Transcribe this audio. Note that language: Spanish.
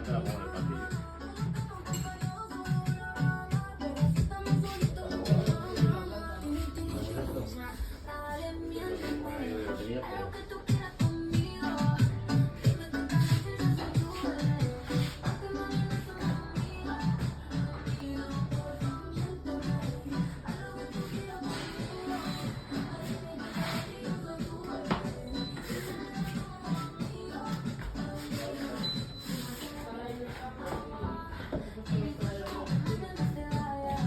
te la pongo en el pasillo. Ahí lo tenía, pero